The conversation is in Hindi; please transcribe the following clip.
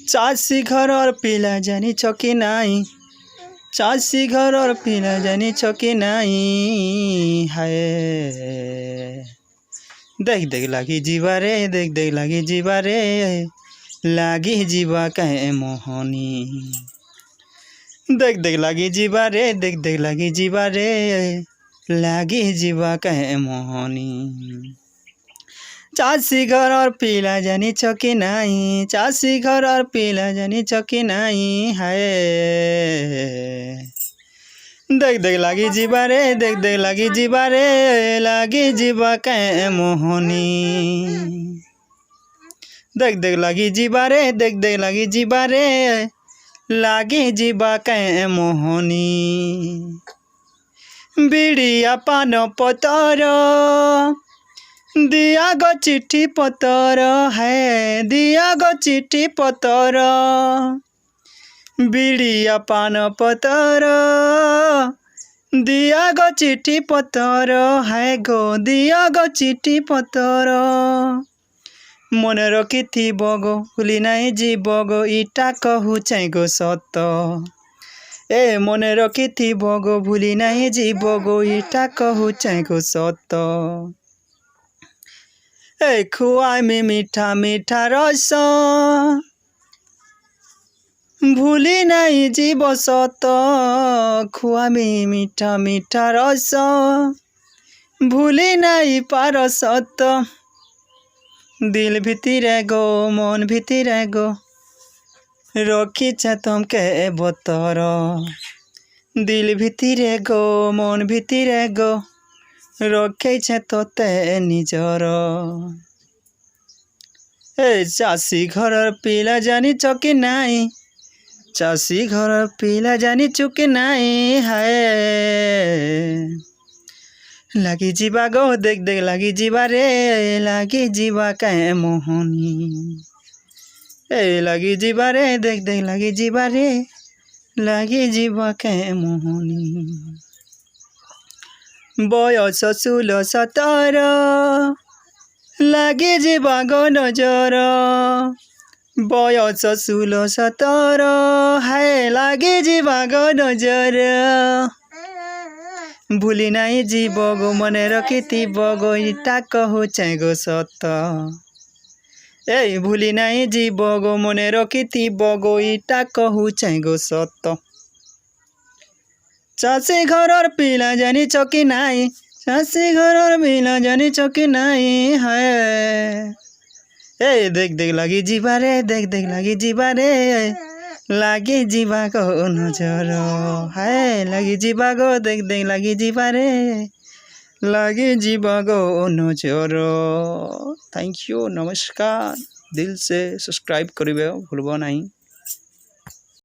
चासी घर पिला जानी कि नाई, चासी घर पिला जानी कि नाई। हाय देख देख लागी जीवा रे, देख देख लागी जीवा रे, लागी जीवा कहे मोहनी। देख देख लागी जीवा रे, देख देख लागी जीवा रे, लागी जीवा कहे मोहनी। चासी घर पिला जानी कि नाई, चासी घर पिला जानी कि नाई। हाय देख देख लागी जीवा रे, देख देख लागी जीवा रे, लागी जीवा कहे मोहनी। देख देख लागी जीवा रे, देख देख लागी जीवा रे, लागी जीवा कहे मोहनी। बिड़िया पान पतर दिया गो चिट्ठी पतर, है दिया गो चिट्ठी पतर। बिड़िया पान पतर दिया गो चिट्ठी पतर, है गो दिया गो चिट्ठी पतर। मन रखी गो भूली नहीं जीव गो, इटा कहू चाहे गो सत। ए मन रखी गो भूली नहीं जीव गो, इटा कहू चाहे गो सत। ए खुआ में मीठा मीठा रस, भूली नहीं जीव सत। खुआ में मीठा मीठा रस, भूली नहीं पार सत। दिल भितरे गो मन भितरे गो, रखी तुम के बतर। दिल भितरे गो मन भितरे गो, रखे तोते निजर। ए चासी घर पिला जानी कि नाई, चासी घर पिला जानी कि नाई। हाय लागी जीवा गो, देख देख लागी जीवा रे, लागी जीवा कहे मोहनी। ए लागी जीवा रे, देख देख लागी जीवा रे, लागी जीवा कहे मोहनी। बयस 16-17 लागी जीवा गो नजर। बयस 16-17 है लागी जीवा गो नजर। भूली नहीं जीव गो मन रखी गो, इटा कहू चाहे गो सत। ए भूली नहीं जीव गो मन रखी गो, इटा कहू चाहे गो सत। चासी घर पिला जानी कि नाई, चासी घर पिला जानी कि नाई। है ए देख देख लागी जीवा रे, देख देख लागी जीवा रे, लागी जीवा गो नजर। है लागी जीवा गो, देख देख लागी जीवा रे, लागी जीवा गो नजर। थैंक यू, नमस्कार। दिल से सब्सक्राइब करिबे भूलबो नहीं।